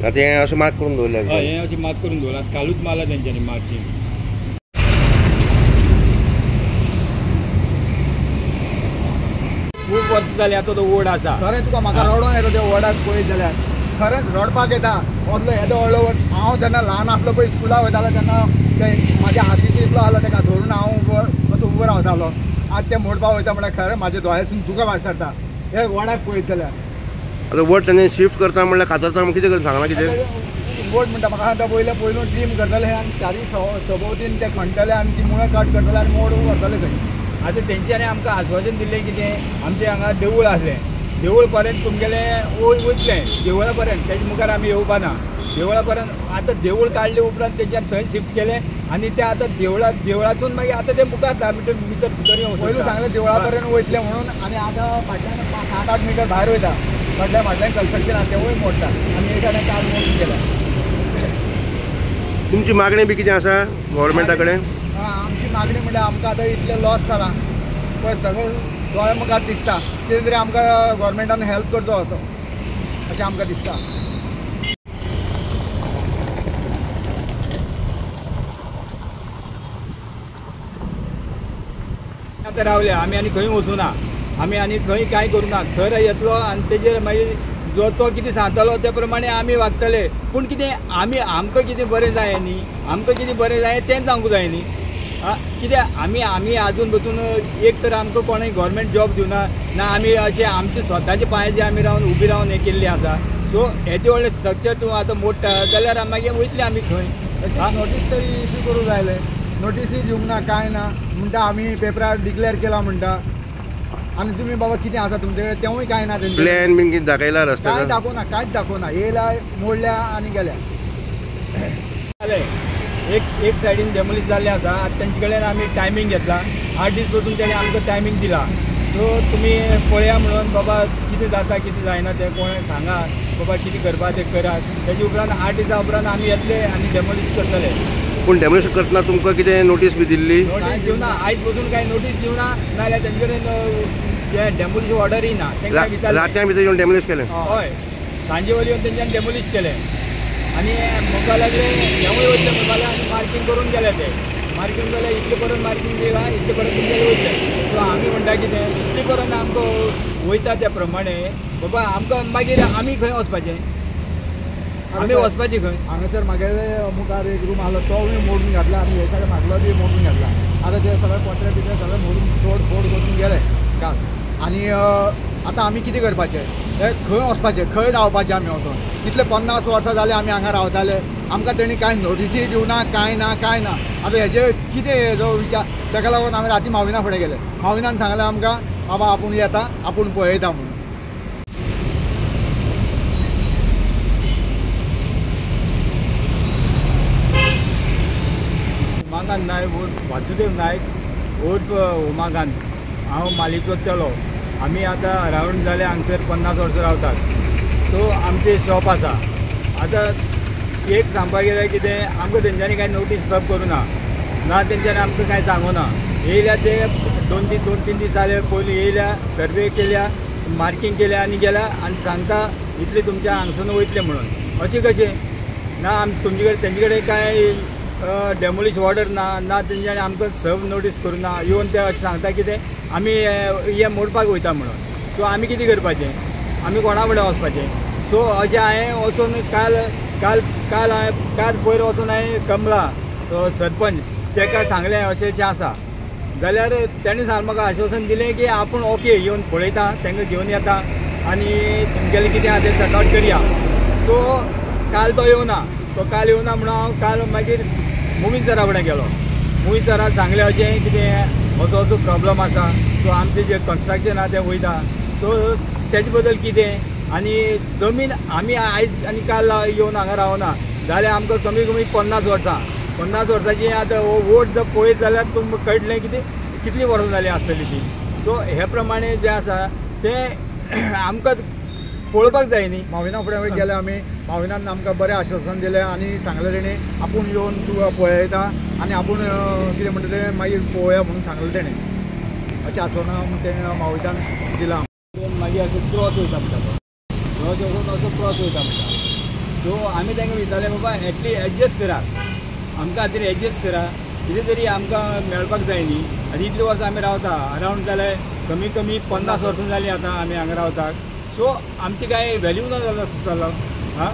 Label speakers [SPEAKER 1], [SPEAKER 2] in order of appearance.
[SPEAKER 1] आता हें अशें मार्क करून दवरल्या.
[SPEAKER 2] हय हें अशें मार्क करून दवरलां. कालूच मारला तेंच्यांनी मार्किंग. खूब वर्स जाली आतां तो वड आसा.
[SPEAKER 3] खरें तुका म्हाका रडों येता त्या वडाक पळयत जाल्यार. खरेंच रडपाक येता. असलो येदो व्हडलो वड. हांव जेन्ना ल्हान आसलो पळय स्कुलाक वयतालो तेन्ना ते म्हाज्या हातीक इतलो आसलो तेका धरून हांव असो उबो रावतालो. आज ते मोडपाक वयता म्हळ्यार खरें म्हाज्या दोळ्यासून तुका भायर सरता हे वडाक पळयत जाल्यार.
[SPEAKER 1] आतां वड तेन्ना शिफ्ट करता म्हणल्यार कातरता कितें करता सांगना कितें?
[SPEAKER 3] वड म्हणटा म्हाका आतां पयलून ट्रीम करतले आनी चारी सभोवतीन ते खणटले आनी ती मुळां कट करतले आनी मोड व्हरतले थंय.
[SPEAKER 2] आतां तेंच्यांनी आमकां आश्वासन दिल्लें कितें आमचें हांगा देवूळ आसलें. देवूळ पर्यंत तुमगेलें वयतलें देवळा पर्यंत. तेजे मुखार आमी येवपा ना. देवळा पर्यंत आतां देवूळ काडले उपरांत तेंच्यान थंय शिफ्ट केलें आनी ते आतां देवळासून मागीर आतां ते मुखार 10 मीटर भितर येवं.
[SPEAKER 3] पयलू सांगलें देवळा पर्यंत वयतलें म्हणून आनी आतां फाटल्यान 7-8 मीटर भायर वयता. फाटल्यान कन्स्ट्रक्शन आसा तेवूय मोडटा आनी एक सायडीन काल मोडून गेला.
[SPEAKER 1] तुमची मागणी बी कितें आसा गव्हर्मेंटा कडेन?
[SPEAKER 3] आमची मागणी म्हणल्यार आमकां आतां इतलें लॉस जाला पळय सगळें दोळे मुखार दिसता. कितें तरी आमकां गव्हर्मेंटान हेल्प करचो असो अशें आमकां दिसता.
[SPEAKER 2] आतां रावले आमी आनी खंय वचूं ना. आमी आनी खंय कांय करूं ना. सर येतलो आनी तेजेर मागीर जो तो कितें सांगतलो ते प्रमाणे आमी वागतले. पूण कितें आमकां कितें बरें जाय न्ही. आमकां कितें बरें जाय तें सांगूंक जाय न्ही. कित्याक आमी आजून बसून एक तर आमकां कोणें गव्हर्मेंट जॉब दिवना ना आमी अशें आमचे स्वताचे पांयाचेर आमी रावन उबी रावन हें केल्लीं आसा. सो येदें व्हडलें स्ट्रक्चर तूं आतां मोडटा जाल्यार मागीर वयतले आमी खंय.
[SPEAKER 3] नोटीस तरी इश्यू करूं जायले. नोटीसूय दिवंक ना कांय ना म्हणटा आमी पेपरार डिक्लेअर केला म्हणटा आनी तुमी बाबा कितें आसा तुमचे कडेन तेवूय कांय ना.
[SPEAKER 1] प्लॅन बीन कितें दाखयला रस्त्यार?
[SPEAKER 3] कांय दाखोवना कांयच दाखोवना. येयल्या मोडल्या आनी गेल्या.
[SPEAKER 2] एक सायडीन डेमोलिश जाल्लें आसा. आतां तेंचे कडेन आमी टायमींग घेतला. 8 दीस बसून तेणें आमकां टायमींग दिला. सो तुमी पळया म्हणून बाबा कितें जाता कितें जायना तें कोणें सांगा बाबा कितें करपा तें करात. तेजे उपरांत 8 दिसां उपरांत आमी येतले आनी डेमोलिश करतले.
[SPEAKER 1] पूण डेमोलिश करतना तुमकां कितें नोटीस बी दिल्ली?
[SPEAKER 2] नोटीस दिवना. आयज बसून कांय नोटीस दिवना नाजाल्यार तेंचे कडेन जे डेमोलिश ऑर्डरय ना. तेंकां विचारलें
[SPEAKER 1] रात्यां भितर येवन डेमोलिश केलें?
[SPEAKER 2] हय सांजे वयली येवन तेंच्यांनी डेमोलिश केलें आनी म्हणपा लागले हेंवूय वयतलें म्हणपा लागलें आनी मार्कींग करून गेले ते. मार्कींग जाल्यार इतले पर्यंत मार्कींग दिला इतले पर्यंत तुमगेले वयतले. सो आमी म्हणटा कितें इतले पर्यंत आमकां वयता त्या प्रमाणे बाबा आमकां मागीर आमी खंय वचपाचें. आमी वचपाचें खंय.
[SPEAKER 3] हांगासर म्हागेले मुखार एक रूम आसलो तोय मोडून घातला आनी हे कडेन म्हागलो बी मोडून घातला. आतां ते सगळे पत्रे बित्रे सगळे मोडून फोड करून गेले काल. आनी आतां आमी कितें करपाचें? हे खंय वचपाचें खंय रावपाचें आमी वचोन? इतले 50 वर्सां जाले आमी हांगा रावताले. आमकां तेणी कांय नोटीसूय दिवना कांय ना. आतां हेजे कितें हेजो विचार ताका लागून आमी राती माविना फुडें गेले. माविनान सांगलें आमकां बाबा आपूण येता आपूण पळयता म्हणून.
[SPEAKER 2] उमाकांत नायक वासुदेव नायक उर्फ उमाकांत. हांव मालीचो चलो. आमी आतां अरावंड जाले हांगसर 50 वर्सां रावतात. सो आमचें शॉप आसा. आतां एक सांगपाक गेल्यार कितें आमकां तेंच्यांनी कांय नोटीस सर्व करूं ना तेंच्यांनी आमकां कांय सांगूं ना. येयल्या ते 2-3 दीस जाले पयलीं येयल्या सर्वे केल्या मार्कींग केल्या आनी गेल्या आनी सांगता इतले तुमच्या हांगसून वयतले म्हणून. अशें कशें ना तुमचे कडेन तेंचे कडेन कांय डेमोलिश ऑर्डर ना तेंच्यांनी आमकां सर्व नोटीस करूं ना. येवन ते अशें सांगता कितें आमी हे मोडपाक वयता म्हणून. सो आमी कितें करपाचें? आमी कोणा फुडें वचपाचें? सो अशें हांवें वचून काल पयर वचून हांवें कमला तो सरपंच ताका सांगलें अशें आसा जाल्यार तेणें सांगलें म्हाका आश्वासन दिलें की आपूण ओके येवन पळयता तांकां घेवन येता आनी तुमगेलें कितें आसा तें सॉर्ट आवट करया. सो काल तो येवना. तो काल येवना म्हणून हांव काल मागीर मुवीन सरा फुडें गेलो. मुवीन सराक सांगलें अशें कितें असो प्रॉब्लम आसा. सो आमचें जें कन्स्ट्रक्शन आसा तें वयता. सो तेजे बद्दल कितें आनी जमीन आमी आयज आनी काल येवन हांगा रावना जाल्यार आमकां कमी 50 वर्सांची आतां वोट जर पळयत जाल्यार तुमकां कळटलें कितलीं वर्सां जालीं आसतली ती. सो हे प्रमाणे जें आसा तें आमकां पळोवपाक जाय न्ही.
[SPEAKER 3] माविना फुडें गेले आमी. माविनान आमकां बरें आश्वासन दिलें आनी सांगलें तेणें आपूण येवन तूं पळयता आनी आपूण कितें म्हणटा तें मागीर पळोवया म्हणून सांगलें तेणें. अशें आसोना तेणें माविनान दिलां.
[SPEAKER 2] मागीर असो क्रॉस वयता म्हणटा तो क्रॉस वचून असो क्रॉस वयता म्हणटा. सो आमी तांकां विचारलें बाबा एटली एडजस्ट करा, आमकां खातीर एडजस्ट करा, कितें तरी आमकां मेळपाक जाय न्ही. आनी इतलीं वर्सां आमी रावता अरावंड जाल्यार कमी कमी 50 वर्सां जालीं आतां आमी हांगा रावतात. सो आमची कांय व्हॅल्यू ना जालो चल्लो हां.